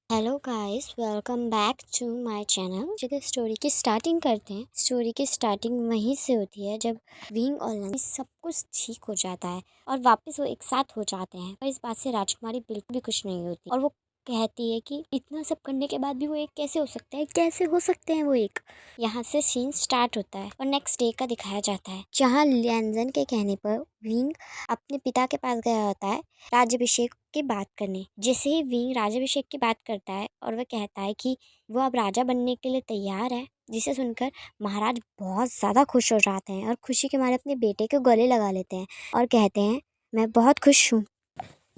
Hello guys, welcome back to my channel. जगह story की starting करते हैं। स्टोरी की स्टार्टिंग वहीं से होती है जब विंग और लंच सब कुछ ठीक हो जाता है और वापस वो एक साथ हो जाते हैं। पर इस बात से राजकुमारी बिल्कुल भी खुश नहीं होती और वो कहती है कि इतना सब करने के बाद भी वो एक कैसे हो सकता है, कैसे हो सकते हैं वो एक। यहाँ से सीन स्टार्ट होता है और नेक्स्ट डे का दिखाया जाता है जहाँ लियांजन के कहने पर विंग अपने पिता के पास गया होता है राज्याभिषेक की बात करने। जैसे ही विंग राज्याभिषेक की बात करता है और वह कहता है कि वो अब राजा बनने के लिए तैयार है, जिसे सुनकर महाराज बहुत ज़्यादा खुश हो जाते हैं और खुशी के मारे अपने बेटे को गले लगा लेते हैं और कहते हैं मैं बहुत खुश हूँ।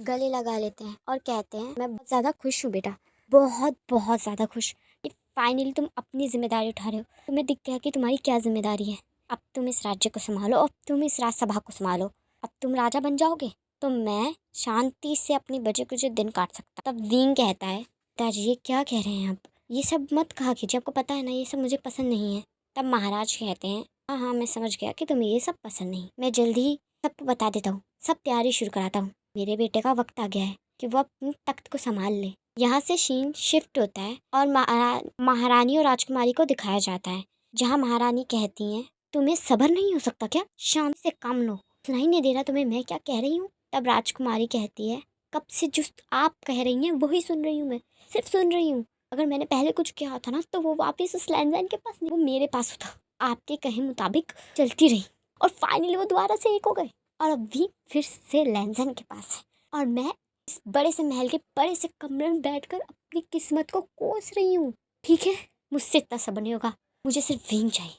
गले लगा लेते हैं और कहते हैं मैं बहुत ज़्यादा खुश हूँ बेटा, बहुत बहुत ज़्यादा खुश कि फाइनली तुम अपनी जिम्मेदारी उठा रहे हो। तुम्हें दिख गया कि तुम्हारी क्या जिम्मेदारी है। अब तुम इस राज्य को संभालो, अब तुम इस राजसभा को संभालो, अब तुम राजा बन जाओगे तो मैं शांति से अपनी बचे कुछ दिन काट सकता। तब विंग कहता है पिताजी ये क्या कह रहे हैं आप, ये सब मत कहा कीजिए, आपको पता है ना ये सब मुझे पसंद नहीं है। तब महाराज कहते हैं हाँ हाँ मैं समझ गया कि तुम्हें ये सब पसंद नहीं, मैं जल्दी ही सबको बता देता हूँ, सब तैयारी शुरू कराता हूँ। मेरे बेटे का वक्त आ गया है कि वो अपने तख्त को संभाल ले। यहाँ से सीन शिफ्ट होता है और महारानी और राजकुमारी को दिखाया जाता है जहाँ महारानी कहती हैं तुम्हें सब्र नहीं हो सकता क्या, शांति से काम लो, सुनाई नहीं दे रहा तुम्हें मैं क्या कह रही हूँ। तब राजकुमारी कहती है कब से जो आप कह रही हैं वही सुन रही हूँ, मैं सिर्फ सुन रही हूँ। अगर मैंने पहले कुछ किया था ना तो वो वापस उस लैंडलाइन के पास नहीं, वो मेरे पास होता। आपके कहे मुताबिक चलती रही और फाइनली वो दोबारा से एक हो गए और अब भी फिर से लैंडलाइन के पास है और मैं इस बड़े से महल के बड़े से कमरे में बैठकर अपनी किस्मत को कोस रही हूँ। ठीक है, मुझसे इतना सब्र नहीं होगा, मुझे सिर्फ विंग चाहिए।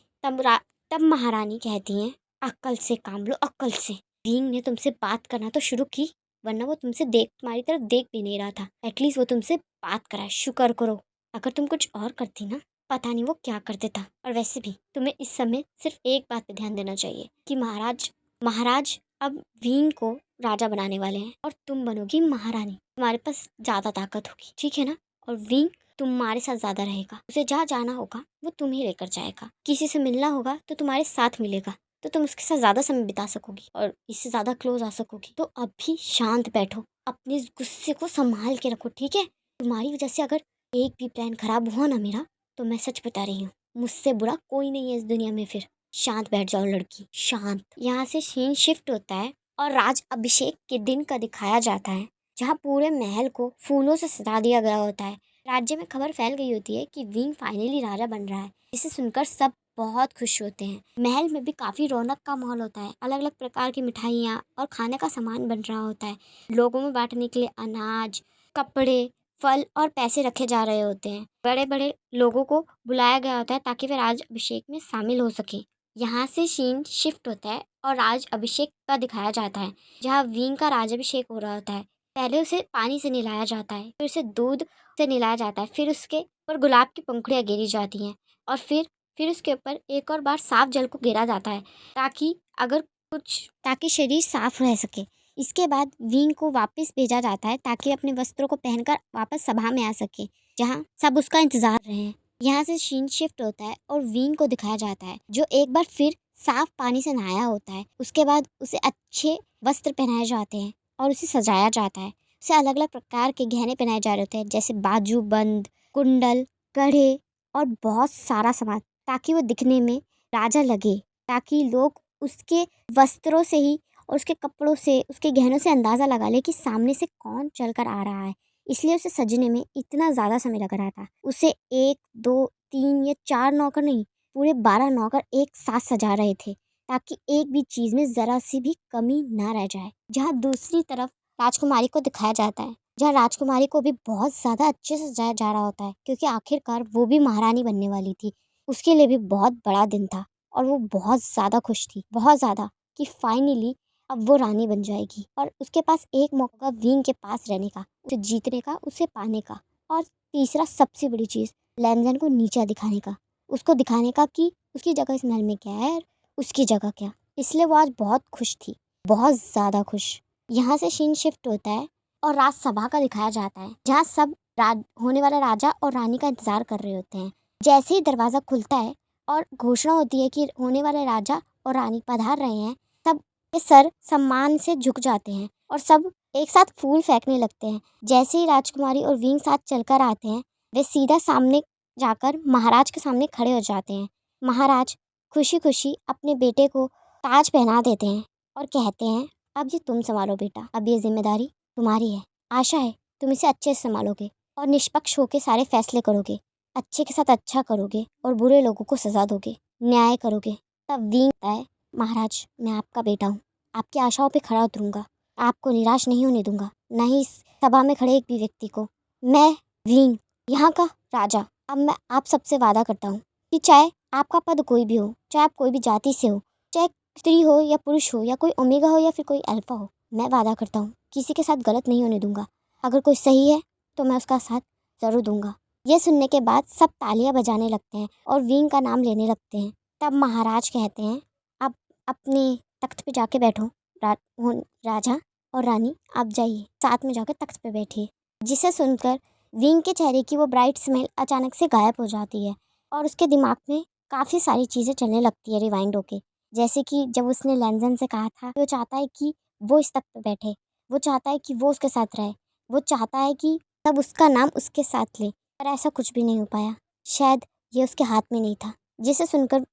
तब महारानी कहती हैं अक्ल से काम लो, अक्ल से। विंग ने तुमसे बात करना तो शुरू की, वरना वो तुमसे तुम्हारी तरफ देख भी नहीं रहा था। एटलीस्ट वो तुमसे बात करा, शुक्र करो। अगर तुम कुछ और करती ना पता नहीं वो क्या कर देता। और वैसे भी तुम्हें इस समय सिर्फ एक बात पे ध्यान देना चाहिए कि महाराज अब विंग को राजा बनाने वाले हैं और तुम बनोगी महारानी। तुम्हारे पास ज्यादा ताकत होगी, ठीक है ना। और विंग तुम्हारे साथ ज्यादा रहेगा, उसे जहाँ जाना होगा वो तुम्हें लेकर जाएगा, किसी से मिलना होगा तो तुम्हारे साथ मिलेगा, तो तुम उसके साथ ज्यादा समय बिता सकोगी और इससे ज्यादा क्लोज आ सकोगी। तो अभी शांत बैठो, अपने इस गुस्से को संभाल के रखो, ठीक है। तुम्हारी वजह से अगर एक भी प्लान खराब हुआ ना मेरा, तो मैं सच बता रही हूँ मुझसे बुरा कोई नहीं है इस दुनिया में। फिर शांत बैठ जाओ लड़की, शांत। यहाँ से सीन शिफ्ट होता है और राज अभिषेक के दिन का दिखाया जाता है जहाँ पूरे महल को फूलों से सजा दिया गया होता है। राज्य में खबर फैल गई होती है कि विंग फाइनली राजा बन रहा है, जिसे सुनकर सब बहुत खुश होते हैं। महल में भी काफी रौनक का माहौल होता है, अलग अलग प्रकार की मिठाइयाँ और खाने का सामान बन रहा होता है। लोगों में बांटने के लिए अनाज, कपड़े, फल और पैसे रखे जा रहे होते हैं। बड़े बड़े लोगों को बुलाया गया होता है ताकि वे राज अभिषेक में शामिल हो सके। यहाँ से सीन शिफ्ट होता है और राज अभिषेक का दिखाया जाता है जहाँ विंग का राजाभिषेक हो रहा होता है। पहले उसे पानी से नहलाया जाता है, फिर उसे दूध से नहलाया जाता है, फिर उसके ऊपर गुलाब की पंखुड़ियाँ गिरी जाती हैं और फिर उसके ऊपर एक और बार साफ जल को गिरा जाता है ताकि शरीर साफ रह सके। इसके बाद विंग को वापस भेजा जाता है ताकि अपने वस्त्रों को पहनकर वापस सभा में आ सके जहाँ सब उसका इंतजार रहे। यहाँ से सीन शिफ्ट होता है और विंग को दिखाया जाता है जो एक बार फिर साफ पानी से नहाया होता है। उसके बाद उसे अच्छे वस्त्र पहनाए जाते हैं और उसे सजाया जाता है। उसे अलग अलग प्रकार के गहने पहनाए जा रहे होते हैं जैसे बाजू बंद, कुंडल, कड़े और बहुत सारा सामान, ताकि वो दिखने में राजा लगे, ताकि लोग उसके वस्त्रों से ही और उसके कपड़ों से, उसके गहनों से अंदाज़ा लगा ले कि सामने से कौन चल कर आ रहा है। इसलिए उसे सजने में इतना ज़्यादा समय लग रहा था। उसे 1, 2, 3 या 4 नौकर नहीं, पूरे 12 नौकर एक साथ सजा रहे थे ताकि एक भी चीज़ में ज़रा सी भी कमी ना रह जाए। जहाँ दूसरी तरफ राजकुमारी को दिखाया जाता है जहाँ राजकुमारी को भी बहुत ज़्यादा अच्छे से सजाया जा रहा होता है क्योंकि आखिरकार वो भी महारानी बनने वाली थी। उसके लिए भी बहुत बड़ा दिन था और वो बहुत ज़्यादा खुश थी, बहुत ज़्यादा, कि फाइनली अब वो रानी बन जाएगी। और उसके पास एक मौका विंग के पास रहने का, उसे जीतने का, उसे पाने का, और तीसरा सबसे बड़ी चीज़ लैंजन को नीचा दिखाने का, उसको दिखाने का कि उसकी जगह इस महल में क्या है और उसकी जगह क्या। इसलिए वो आज बहुत खुश थी, बहुत ज़्यादा खुश। यहाँ से सीन शिफ्ट होता है और राजसभा का दिखाया जाता है जहाँ सब होने वाला राजा और रानी का इंतजार कर रहे होते हैं। जैसे ही दरवाज़ा खुलता है और घोषणा होती है कि होने वाले राजा और रानी पधार रहे हैं, सब के सर सम्मान से झुक जाते हैं और सब एक साथ फूल फेंकने लगते हैं। जैसे ही राजकुमारी और विंग साथ चलकर आते हैं, वे सीधा सामने जाकर महाराज के सामने खड़े हो जाते हैं। महाराज खुशी खुशी अपने बेटे को ताज पहना देते हैं और कहते हैं, अब ये तुम संभालो बेटा, अब ये जिम्मेदारी तुम्हारी है। आशा है तुम इसे अच्छे से संभालोगे और निष्पक्ष होकर सारे फैसले करोगे, अच्छे के साथ अच्छा करोगे और बुरे लोगों को सजा दोगे, न्याय करोगे। तब विंग कहता है, महाराज मैं आपका बेटा हूँ, आपकी आशाओं पे खड़ा उतरूंगा, आपको निराश नहीं होने दूंगा, न ही इस सभा में खड़े एक भी व्यक्ति को। मैं विंग, यहाँ का राजा, अब मैं आप सबसे वादा करता हूँ कि चाहे आपका पद कोई भी हो, चाहे आप कोई भी जाति से हो, चाहे स्त्री हो या पुरुष हो या कोई ओमेगा हो या फिर कोई अल्फा हो, मैं वादा करता हूँ किसी के साथ गलत नहीं होने दूंगा। अगर कोई सही है तो मैं उसका साथ ज़रूर दूंगा। यह सुनने के बाद सब तालियां बजाने लगते हैं और विंग का नाम लेने लगते हैं। तब महाराज कहते हैं, अब अपने तख्त पे जाके बैठो। राजा और रानी आप जाइए, साथ में जाकर तख्त पे बैठिए। जिसे सुनकर विंग के चेहरे की वो ब्राइट स्माइल अचानक से गायब हो जाती है और उसके दिमाग में काफ़ी सारी चीज़ें चलने लगती है रिवाइंड होके। जैसे कि जब उसने लैंजन से कहा था, वो चाहता है कि वो इस तख्त पे बैठे, वो चाहता है कि वो उसके साथ रहे, वो चाहता है कि सब उसका नाम उसके साथ ले, पर ऐसा कुछ भी नहीं हो पाया। शायद ये उसके हाथ में नहीं था। जिसे सुनकर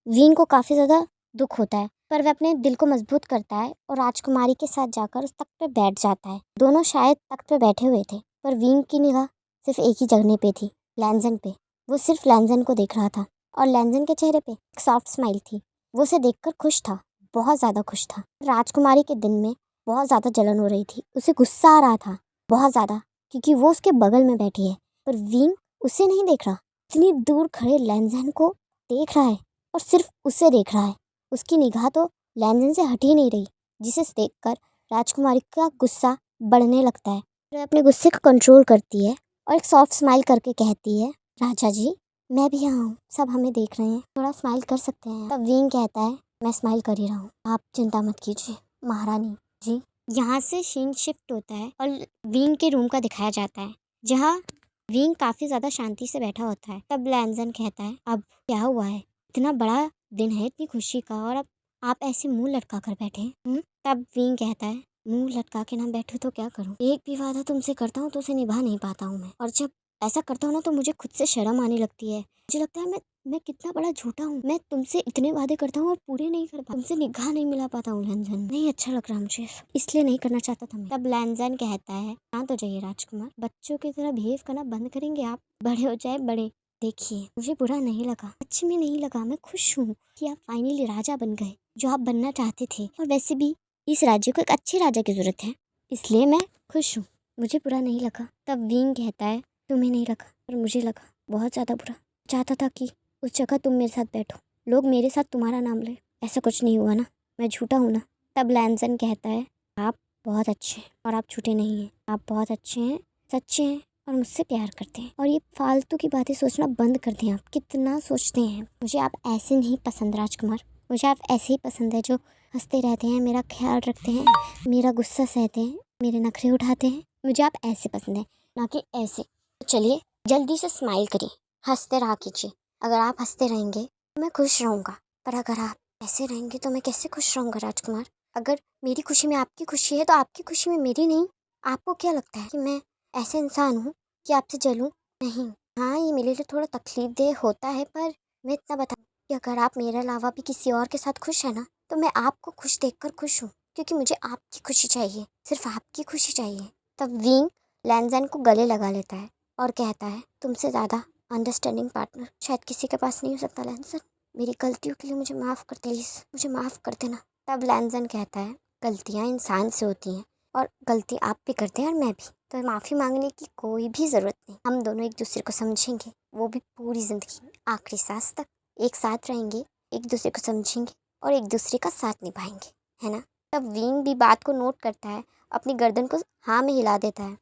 विंग को काफ़ी ज़्यादा दुख होता है, पर वह अपने दिल को मजबूत करता है और राजकुमारी के साथ जाकर उस तख्त पे बैठ जाता है। दोनों शायद तख्त पे बैठे हुए थे, पर विंग की निगाह सिर्फ एक ही जगह पे थी, लैंजन पे। वो सिर्फ लैंजन को देख रहा था और लैंजन के चेहरे पे एक सॉफ्ट स्माइल थी। वो उसे देखकर खुश था, बहुत ज़्यादा खुश था। राजकुमारी के दिल में बहुत ज़्यादा जलन हो रही थी, उसे गुस्सा आ रहा था बहुत ज़्यादा, क्योंकि वो उसके बगल में बैठी है, पर विंग उसे नहीं देख रहा। इतनी दूर खड़े लैंजन को देख रहा है और सिर्फ उसे देख रहा है। उसकी निगाह तो लैंजन से हट ही नहीं रही, जिसे देखकर राजकुमारी का गुस्सा बढ़ने लगता है। वह अपने गुस्से को कंट्रोल करती है और एक सॉफ्ट स्माइल करके कहती है, राजा जी मैं भी यहाँ हूँ, सब हमें देख रहे हैं, थोड़ा स्माइल कर सकते हैं। तब विंग कहता है, मैं स्माइल कर ही रहा हूँ, आप चिंता मत कीजिए महारानी जी। यहाँ से सीन शिफ्ट होता है और विंग के रूम का दिखाया जाता है, जहाँ विंग काफ़ी ज़्यादा शांति से बैठा होता है। तब लैंजन कहता है, अब क्या हुआ है, इतना बड़ा दिन है, इतनी खुशी का, और अब आप ऐसे मुंह लटका कर बैठे हैं। तब विंग कहता है, मुंह लटका के ना बैठूं तो क्या करूं, एक भी वादा तुमसे करता हूँ तो उसे निभा नहीं पाता हूँ मैं, और जब ऐसा करता हूँ ना तो मुझे खुद से शर्म आने लगती है। मुझे लगता है मैं कितना बड़ा झूठा हूँ, मैं तुमसे इतने वादे करता हूँ और पूरे नहीं कर पाता, तुमसे निगाह नहीं मिला पाता हूँ लैंजन, नहीं अच्छा लग रहा मुझे, इसलिए नहीं करना चाहता था मैं। तब लैंजन कहता है, हाँ तो जाइए राजकुमार, बच्चों की तरह बिहेव करना बंद करेंगे आप, बड़े हो जाए बड़े। देखिए मुझे बुरा नहीं लगा, सच में नहीं लगा, मैं खुश हूँ कि आप फाइनली राजा बन गए, जो आप बनना चाहते थे, और वैसे भी इस राज्य को एक अच्छे राजा की जरूरत है, इसलिए मैं खुश हूँ, मुझे बुरा नहीं लगा। तब विंग कहता है, तुम्हें नहीं लगा पर मुझे लगा बहुत ज़्यादा बुरा, चाहता था कि उस जगह तुम मेरे साथ बैठो, लोग मेरे साथ तुम्हारा नाम ले, ऐसा कुछ नहीं हुआ ना, मैं झूठा हूँ ना। तब लैंजन कहता है, आप बहुत अच्छे हैं और आप झूठे नहीं हैं, आप बहुत अच्छे हैं, सच्चे हैं और मुझसे प्यार करते हैं, और ये फालतू की बातें सोचना बंद कर दें। आप कितना सोचते हैं, मुझे आप ऐसे नहीं पसंद राजकुमार, मुझे आप ऐसे ही पसंद है जो हंसते रहते हैं, मेरा ख्याल रखते हैं, मेरा गुस्सा सहते हैं, मेरे नखरे उठाते हैं, मुझे आप ऐसे पसंद है, ना कि ऐसे। तो चलिए जल्दी से स्माइल करिए, हंसते रहा कीजिए। अगर आप हंसते रहेंगे तो मैं खुश रहूँगा, पर अगर आप ऐसे रहेंगे तो मैं कैसे खुश रहूँगा राजकुमार। अगर मेरी खुशी में आपकी खुशी है तो आपकी खुशी में मेरी नहीं। आपको क्या लगता है कि मैं ऐसे इंसान हूँ कि आपसे जलूँ? नहीं। हाँ ये मेरे लिए थोड़ा तकलीफदेह होता है, पर मैं इतना बताऊँ कि अगर आप मेरे अलावा भी किसी और के साथ खुश है ना, तो मैं आपको खुश देखकर खुश हूँ, क्योंकि मुझे आपकी खुशी चाहिए, सिर्फ आपकी खुशी चाहिए। तब विंग लैंजन को गले लगा लेता है और कहता है, तुमसे ज़्यादा अंडरस्टैंडिंग पार्टनर शायद किसी के पास नहीं हो सकता लैंजन, मेरी गलतियों के लिए मुझे माफ़ कर, प्लीज़ मुझे माफ़ कर देना। तब लैंजन कहता है, गलतियाँ इंसान से होती हैं और गलती आप भी करते हैं और मैं भी, तो माफ़ी मांगने की कोई भी ज़रूरत नहीं। हम दोनों एक दूसरे को समझेंगे, वो भी पूरी ज़िंदगी, आखिरी सांस तक एक साथ रहेंगे, एक दूसरे को समझेंगे और एक दूसरे का साथ निभाएंगे, है ना। तब विंग भी बात को नोट करता है, अपनी गर्दन को हाँ में हिला देता है